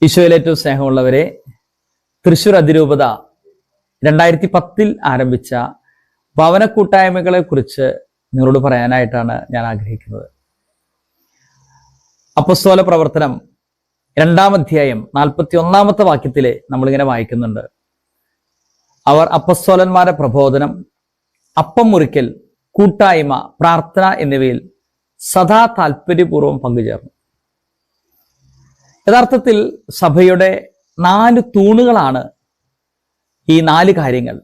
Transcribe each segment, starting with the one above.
ഈശോയിൽ ഏറ്റവും സ്നേഹമുള്ളവരെ, തൃശ്ശൂർ അതിരൂപത 2010 ആരംഭിച്ച ഭവന കൂട്ടായ്മകളെ കുറിച്ച് നിങ്ങളോട് പറയാനായിട്ടാണ് ഞാൻ ആഗ്രഹിക്കുന്നത്. അപ്പസ്തോല പ്രവർത്തനം 2-ാം അധ്യായം 41-ാമത്തെ വാക്യത്തിലെ നമ്മളിങ്ങനെ വായിക്കുന്നുണ്ട്. അവർ അപ്പസ്തോലന്മാരുടെ പ്രബോധനം, അപ്പം മുറിക്കൽ, കൂട്ടായ്മ, പ്രാർത്ഥന എന്നിവയിൽ സദാ താല്പര്യപൂർവ്വം പങ്കുചേർന്നു. യഥാർത്ഥത്തിൽ സഭയുടെ 4 തൂണുകളാണ് ഈ 4 കാര്യങ്ങൾ: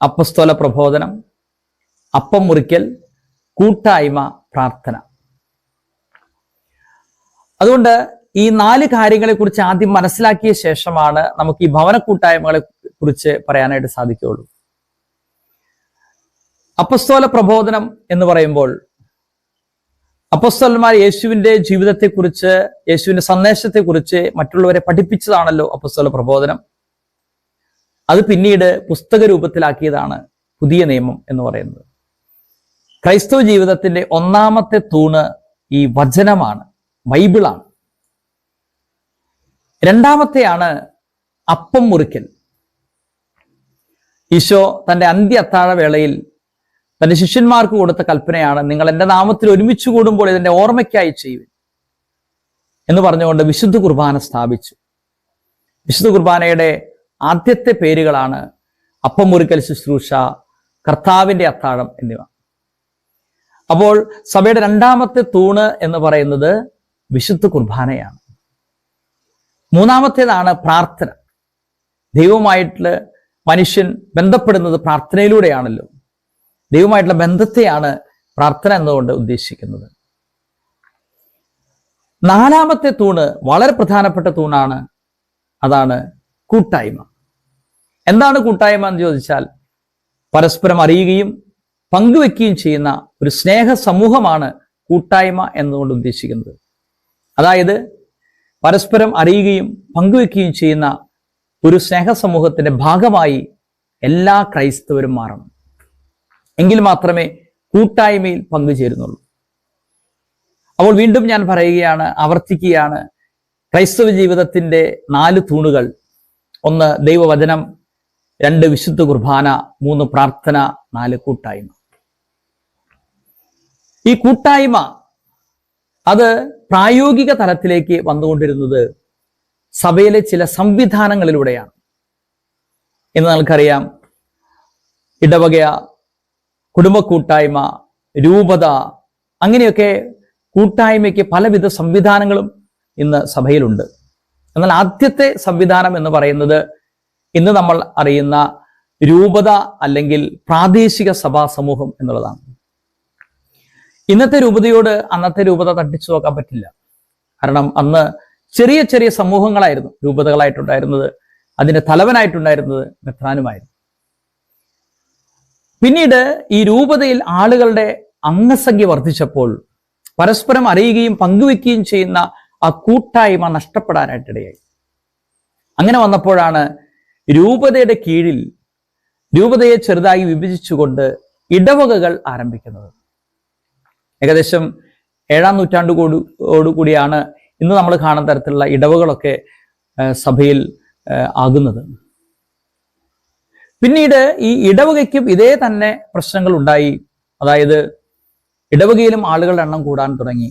അപ്പസ്തോല പ്രബോധനം, അപ്പം മുറിക്കൽ, കൂട്ടായ്മ, പ്രാർത്ഥന. അതുകൊണ്ട് ഈ 4 കാര്യങ്ങളെ കുറിച്ച് ആദ്യം മനസ്സിലാക്കിയ ശേഷമാണ് നമുക്ക് ഈ ഭവന കൂട്ടായ്മകളെ കുറിച്ച് പറയാനായിട്ട് സാധിക്കുകയുള്ളൂ. അപ്പസ്തോല പ്രബോധനം എന്ന് പറയുമ്പോൾ അപ്പസ്തോലന്മാർ യേശുവിന്റെ ജീവിതത്തെക്കുറിച്ച്, യേശുവിന്റെ സന്ദേശത്തെക്കുറിച്ച് മറ്റുള്ളവരെ പഠിപ്പിച്ചതാണല്ലോ അപ്പസ്തോല പ്രബോധനം. അത് പിന്നീട് പുസ്തക രൂപത്തിലാക്കിയതാണ് പുതിയ നിയമം എന്ന് പറയുന്നത്. ക്രൈസ്തവ ജീവിതത്തിന്റെ 1-ാമത്തെ തൂണ് ഈ വചനമാണ്, ബൈബിളാണ്. 2-ാമത്തെയാണ് അപ്പം മുറിക്കൽ. ഈശോ തന്റെ അന്ത്യ അത്താഴ വേളയിൽ തന്റെ ശിഷ്യന്മാർക്ക് കൊടുത്ത കൽപ്പനയാണ്, നിങ്ങൾ എൻ്റെ നാമത്തിൽ ഒരുമിച്ച് കൂടുമ്പോൾ ഇതിന്റെ ഓർമ്മയ്ക്കായി ചെയ്യുവിൻ എന്ന് പറഞ്ഞുകൊണ്ട് വിശുദ്ധ കുർബാന സ്ഥാപിച്ചു. വിശുദ്ധ കുർബാനയുടെ ആദ്യത്തെ പേരുകളാണ് അപ്പം മുറിക്കൽ ശുശ്രൂഷ, കർത്താവിന്റെ അത്താഴം എന്നിവ. അപ്പോൾ സഭയുടെ 2-ാമത്തെ തൂണ് എന്ന് പറയുന്നത് വിശുദ്ധ കുർബാനയാണ്. 3-ാമത്തേതാണ് പ്രാർത്ഥന. ദൈവവുമായിട്ട് മനുഷ്യൻ ബന്ധപ്പെടുന്നത് പ്രാർത്ഥനയിലൂടെയാണല്ലോ. ദൈവമായിട്ടുള്ള ബന്ധത്തെയാണ് പ്രാർത്ഥന എന്നുകൊണ്ട് ഉദ്ദേശിക്കുന്നത്. 4-ാമത്തെ തൂണ് വളരെ പ്രധാനപ്പെട്ട തൂണാണ്. അതാണ് കൂട്ടായ്മ. എന്താണ് കൂട്ടായ്മ എന്ന് ചോദിച്ചാൽ, പരസ്പരം അറിയുകയും പങ്കുവെക്കുകയും ചെയ്യുന്ന ഒരു സ്നേഹ സമൂഹമാണ് കൂട്ടായ്മ എന്നുകൊണ്ട് ഉദ്ദേശിക്കുന്നത്. അതായത് പരസ്പരം അറിയുകയും പങ്കുവെക്കുകയും ചെയ്യുന്ന ഒരു സ്നേഹ സമൂഹത്തിന്റെ ഭാഗമായി എല്ലാ ക്രൈസ്തവരും മാറണം. എങ്കിൽ മാത്രമേ കൂട്ടായ്മയിൽ പങ്കുചേരുന്നുള്ളൂ. അപ്പോൾ വീണ്ടും ഞാൻ പറയുകയാണ്, ആവർത്തിക്കുകയാണ്, ക്രൈസ്തവ ജീവിതത്തിന്റെ 4 തൂണുകൾ: 1 ദൈവവചനം, 2 വിശുദ്ധ കുർബാന, 3 പ്രാർത്ഥന, 4 കൂട്ടായ്മ. ഈ കൂട്ടായ്മ അത് പ്രായോഗിക തലത്തിലേക്ക് വന്നുകൊണ്ടിരുന്നത് സഭയിലെ ചില സംവിധാനങ്ങളിലൂടെയാണ്. എന്ന് നമുക്കറിയാം, ഇടവക, കുടുംബ കൂട്ടായ്മ, രൂപത, അങ്ങനെയൊക്കെ കൂട്ടായ്മയ്ക്ക് പലവിധ സംവിധാനങ്ങളും ഇന്ന് സഭയിലുണ്ട്. എന്നാൽ ആദ്യത്തെ സംവിധാനം എന്ന് പറയുന്നത് ഇന്ന് നമ്മൾ അറിയുന്ന രൂപത അല്ലെങ്കിൽ പ്രാദേശിക സഭാ സമൂഹം എന്നുള്ളതാണ്. ഇന്നത്തെ രൂപതയോട് അന്നത്തെ രൂപത തട്ടിച്ചു നോക്കാൻ പറ്റില്ല. കാരണം അന്ന് ചെറിയ ചെറിയ സമൂഹങ്ങളായിരുന്നു രൂപതകളായിട്ടുണ്ടായിരുന്നത്. അതിന്റെ തലവനായിട്ടുണ്ടായിരുന്നത് മെത്രാനുമായിരുന്നു. പിന്നീട് ഈ രൂപതയിൽ ആളുകളുടെ അംഗസംഖ്യ വർദ്ധിച്ചപ്പോൾ പരസ്പരം അറിയുകയും പങ്കുവെക്കുകയും ചെയ്യുന്ന ആ കൂട്ടായ്മ നഷ്ടപ്പെടാനായിട്ടിടയായി. അങ്ങനെ വന്നപ്പോഴാണ് രൂപതയുടെ കീഴിൽ രൂപതയെ ചെറുതായി വിഭജിച്ചുകൊണ്ട് ഇടവകകൾ ആരംഭിക്കുന്നത്. ഏകദേശം 7-ാം നൂറ്റാണ്ടോടുകൂടിയാണ് ഇന്ന് നമ്മൾ കാണുന്ന തരത്തിലുള്ള ഇടവകളൊക്കെ സഭയിൽ ആകുന്നത്. പിന്നീട് ഈ ഇടവകയ്ക്കും ഇതേ തന്നെ പ്രശ്നങ്ങൾ ഉണ്ടായി. അതായത് ഇടവകയിലും ആളുകളുടെ എണ്ണം കൂടാൻ തുടങ്ങി.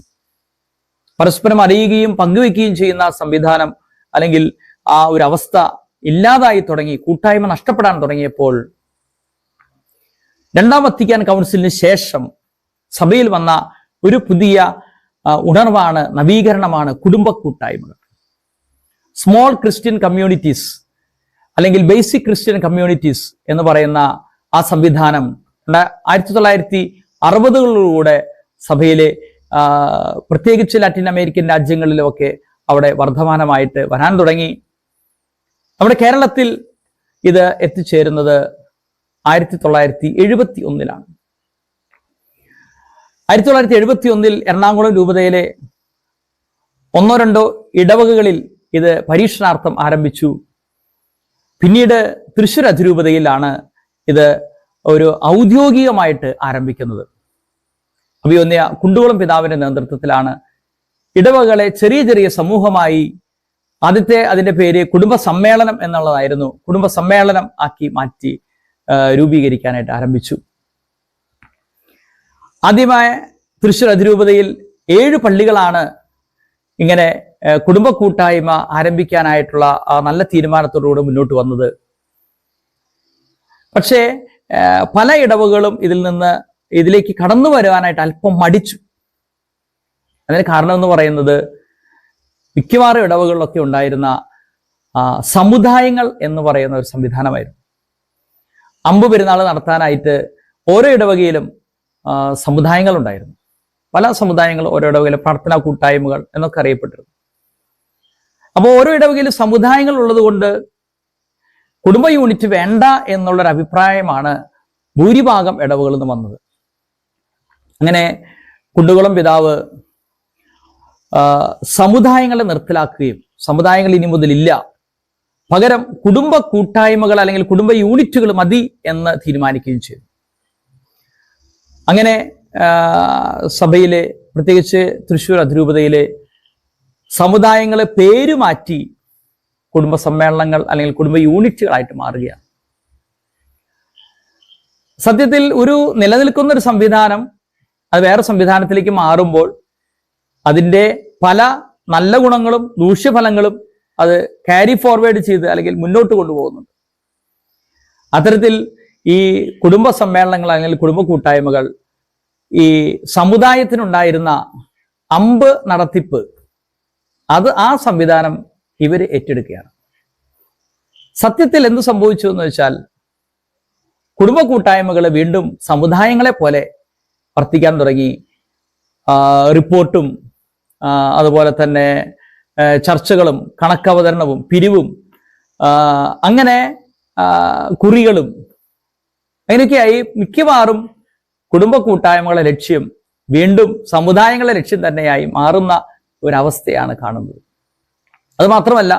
പരസ്പരം അറിയുകയും പങ്കുവെക്കുകയും ചെയ്യുന്ന സംവിധാനം അല്ലെങ്കിൽ ആ ഒരു അവസ്ഥ ഇല്ലാതായി തുടങ്ങി. കൂട്ടായ്മ നഷ്ടപ്പെടാൻ തുടങ്ങിയപ്പോൾ 2-ാം വത്തിക്കാൻ കൗൺസിലിന് ശേഷം സഭയിൽ വന്ന ഒരു പുതിയ ഉണർവാണ്, നവീകരണമാണ് കുടുംബ കൂട്ടായ്മകൾ. സ്മോൾ ക്രിസ്ത്യൻ കമ്മ്യൂണിറ്റീസ് അല്ലെങ്കിൽ ബേസിക് ക്രിസ്ത്യൻ കമ്മ്യൂണിറ്റീസ് എന്ന് പറയുന്ന ആ സംവിധാനം 1960കളിലൂടെ സഭയിലെ പ്രത്യേകിച്ച് ലാറ്റിൻ അമേരിക്കൻ രാജ്യങ്ങളിലുമൊക്കെ അവിടെ വർദ്ധമാനമായിട്ട് വരാൻ തുടങ്ങി. നമ്മുടെ കേരളത്തിൽ ഇത് എത്തിച്ചേരുന്നത് 1971-ലാണ്. 1971 എറണാകുളം രൂപതയിലെ 1-2 ഇടവകകളിൽ ഇത് പരീക്ഷണാർത്ഥം ആരംഭിച്ചു. പിന്നീട് തൃശ്ശൂർ അതിരൂപതയിലാണ് ഇത് ഒരു ഔദ്യോഗികമായിട്ട് ആരംഭിക്കുന്നത്. അഭിവന്യ കുണ്ടുകുളം പിതാവിന്റെ നേതൃത്വത്തിലാണ് ഇടവകളെ ചെറിയ ചെറിയ സമൂഹമായി അതിന്റെ പേര് കുടുംബ സമ്മേളനം എന്നുള്ളതായിരുന്നു. കുടുംബ സമ്മേളനം ആക്കി മാറ്റി രൂപീകരിക്കാനായിട്ട് ആരംഭിച്ചു. ആദ്യമായി തൃശ്ശൂർ അതിരൂപതയിൽ 7 പള്ളികളാണ് ഇങ്ങനെ കുടുംബ കൂട്ടായ്മ ആരംഭിക്കാനായിട്ടുള്ള ആ നല്ല തീരുമാനത്തോടുകൂടി മുന്നോട്ട് വന്നത്. പക്ഷേ പല ഇടവകളും ഇതിലേക്ക് കടന്നു വരുവാനായിട്ട് അല്പം മടിച്ചു. അതിന് കാരണം എന്ന് പറയുന്നത് മിക്കവാറും ഇടവകളിലൊക്കെ ഉണ്ടായിരുന്ന സമുദായങ്ങൾ എന്ന് പറയുന്ന ഒരു സംവിധാനമായിരുന്നു. അമ്പ് പെരുന്നാൾ നടത്താനായിട്ട് ഓരോ ഇടവകയിലും സമുദായങ്ങൾ ഉണ്ടായിരുന്നു. പല സമുദായങ്ങൾ ഓരോ ഇടവകയിലും പ്രാർത്ഥനാ കൂട്ടായ്മകൾ എന്നൊക്കെ അറിയപ്പെട്ടിരുന്നു. അപ്പോൾ ഓരോ ഇടവകയിലും സമുദായങ്ങൾ ഉള്ളത് കൊണ്ട് കുടുംബ യൂണിറ്റ് വേണ്ട എന്നുള്ളൊരു അഭിപ്രായമാണ് ഭൂരിഭാഗം ഇടവകളിൽ നിന്ന് വന്നത്. അങ്ങനെ കുണ്ടുകുളം പിതാവ് സമുദായങ്ങളെ നിർത്തലാക്കുകയും സമുദായങ്ങൾ ഇനി മുതലില്ല, പകരം കുടുംബ കൂട്ടായ്മകൾ അല്ലെങ്കിൽ കുടുംബ യൂണിറ്റുകൾ മതി എന്ന് തീരുമാനിക്കുകയും ചെയ്തു. അങ്ങനെ സഭയിലെ, പ്രത്യേകിച്ച് തൃശ്ശൂർ അതിരൂപതയിലെ സമുദായങ്ങളെ പേര് മാറ്റി കുടുംബ സമ്മേളനങ്ങൾ അല്ലെങ്കിൽ കുടുംബ യൂണിറ്റുകളായിട്ട് മാറുകയാണ്. സത്യത്തിൽ ഒരു നിലനിൽക്കുന്ന ഒരു സംവിധാനം അത് വേറെ സംവിധാനത്തിലേക്ക് മാറുമ്പോൾ അതിൻ്റെ പല നല്ല ഗുണങ്ങളും ദൂഷ്യഫലങ്ങളും അത് ക്യാരി ഫോർവേഡ് ചെയ്ത് അല്ലെങ്കിൽ മുന്നോട്ട് കൊണ്ടുപോകുന്നുണ്ട്. അത്തരത്തിൽ ഈ കുടുംബ സമ്മേളനങ്ങൾ അല്ലെങ്കിൽ കുടുംബ കൂട്ടായ്മകൾ ഈ സമുദായത്തിനുണ്ടായിരുന്ന അമ്പ് നടത്തിപ്പ് ആ സംവിധാനം ഇവർ ഏറ്റെടുക്കുകയാണ്. സത്യത്തിൽ എന്ത് സംഭവിച്ചു എന്ന് വെച്ചാൽ കുടുംബ കൂട്ടായ്മകൾ വീണ്ടും സമുദായങ്ങളെ പോലെ വർത്തിക്കാൻ തുടങ്ങി. റിപ്പോർട്ടും അതുപോലെ തന്നെ ചർച്ചകളും കണക്കവതരണവും പിരിവും അങ്ങനെ കുറികളും അങ്ങനെയൊക്കെയായി മിക്കവാറും കുടുംബ കൂട്ടായ്മകളെ ലക്ഷ്യം വീണ്ടും സമുദായങ്ങളെ ലക്ഷ്യം തന്നെയായി മാറുന്ന ഒരവസ്ഥയാണ് കാണുന്നത്. അത് മാത്രമല്ല,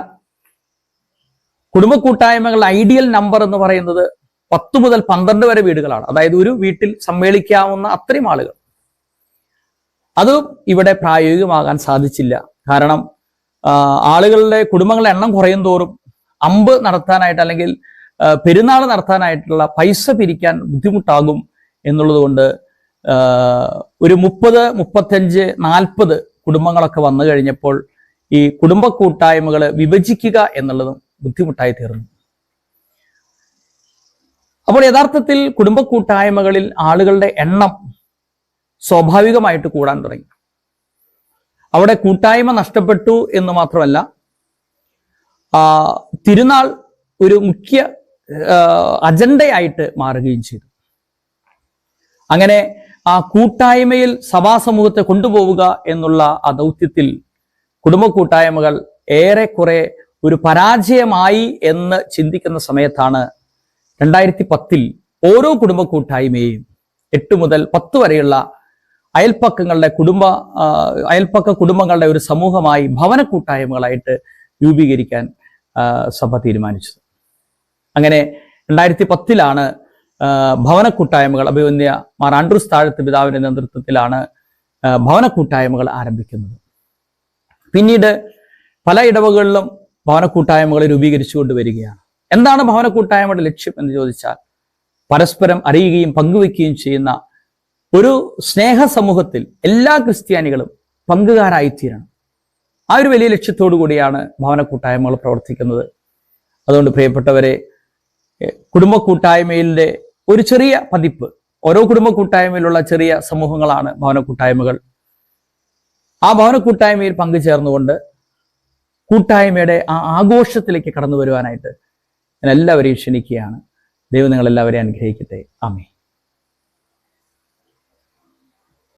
കുടുംബ കൂട്ടായ്മകളുടെ ഐഡിയൽ നമ്പർ എന്ന് പറയുന്നത് 10 മുതൽ 12 വരെ വീടുകളാണ്. അതായത് ഒരു വീട്ടിൽ സമ്മേളിക്കാവുന്ന അത്രയും ആളുകൾ. അതും ഇവിടെ പ്രായോഗികമാകാൻ സാധിച്ചില്ല. കാരണം ആളുകളുടെ കുടുംബങ്ങളുടെ എണ്ണം കുറയും തോറും അമ്പ് നടത്താനായിട്ട് അല്ലെങ്കിൽ പെരുന്നാൾ നടത്താനായിട്ടുള്ള പൈസ പിരിക്കാൻ ബുദ്ധിമുട്ടാകും എന്നുള്ളത് കൊണ്ട് ഒരു 30, 35, 40 കുടുംബങ്ങളൊക്കെ വന്നു കഴിഞ്ഞപ്പോൾ ഈ കുടുംബ കൂട്ടായ്മകൾ വിഭജിക്കുക എന്നുള്ളതും ബുദ്ധിമുട്ടായി തീർന്നു. അപ്പോൾ യഥാർത്ഥത്തിൽ കുടുംബ കൂട്ടായ്മകളിൽ ആളുകളുടെ എണ്ണം സ്വാഭാവികമായിട്ട് കൂടാൻ തുടങ്ങി. അവിടെ കൂട്ടായ്മ നഷ്ടപ്പെട്ടു എന്ന് മാത്രമല്ല, തിരുനാൾ ഒരു മുഖ്യ അജണ്ടയായിട്ട് മാറുകയും ചെയ്തു. അങ്ങനെ ആ കൂട്ടായ്മയിൽ സഭാസമൂഹത്തെ കൊണ്ടുപോവുക എന്നുള്ള ആ ദൗത്യത്തിൽ കുടുംബ കൂട്ടായ്മകൾ ഏറെക്കുറെ ഒരു പരാജയമായി എന്ന് ചിന്തിക്കുന്ന സമയത്താണ് 2010 ഓരോ കുടുംബ കൂട്ടായ്മയെയും 8 മുതൽ 10 വരെയുള്ള അയൽപ്പക്ക കുടുംബങ്ങളുടെ ഒരു സമൂഹമായി ഭവന കൂട്ടായ്മകളായിട്ട് രൂപീകരിക്കാൻ സഭ തീരുമാനിച്ചത്. അങ്ങനെ 2010 ഭവന കൂട്ടായ്മകൾ അഭിവന്യ മാർ ആൻഡ്രൂസ് താഴത്ത് പിതാവിന്റെ നേതൃത്വത്തിലാണ് ഭവന കൂട്ടായ്മകൾ ആരംഭിക്കുന്നത്. പിന്നീട് പല ഇടവകളിലും ഭവന കൂട്ടായ്മകൾ രൂപീകരിച്ചുകൊണ്ട് വരികയാണ്. എന്താണ് ഭവന കൂട്ടായ്മയുടെ ലക്ഷ്യം എന്ന് ചോദിച്ചാൽ, പരസ്പരം അറിയുകയും പങ്കുവെക്കുകയും ചെയ്യുന്ന ഒരു സ്നേഹ സമൂഹത്തിൽ എല്ലാ ക്രിസ്ത്യാനികളും പങ്കുകാരായിത്തീരണം. ആ ഒരു വലിയ ലക്ഷ്യത്തോടു കൂടിയാണ് ഭവന കൂട്ടായ്മകൾ പ്രവർത്തിക്കുന്നത്. അതുകൊണ്ട് പ്രിയപ്പെട്ടവരെ, കുടുംബ കൂട്ടായ്മയിലെ ഒരു ചെറിയ പതിപ്പ്, ഓരോ കുടുംബ കൂട്ടായ്മയിലുള്ള ചെറിയ സമൂഹങ്ങളാണ് ഭവന കൂട്ടായ്മകൾ. ആ ഭവന കൂട്ടായ്മയിൽ പങ്കുചേർന്നുകൊണ്ട് കൂട്ടായ്മയുടെ ആ ആഘോഷത്തിലേക്ക് കടന്നു വരുവാനായിട്ട് ഞാൻ എല്ലാവരെയും ക്ഷണിക്കുകയാണ്. ദൈവം നിങ്ങളെല്ലാവരെയും അനുഗ്രഹിക്കട്ടെ. ആമേൻ.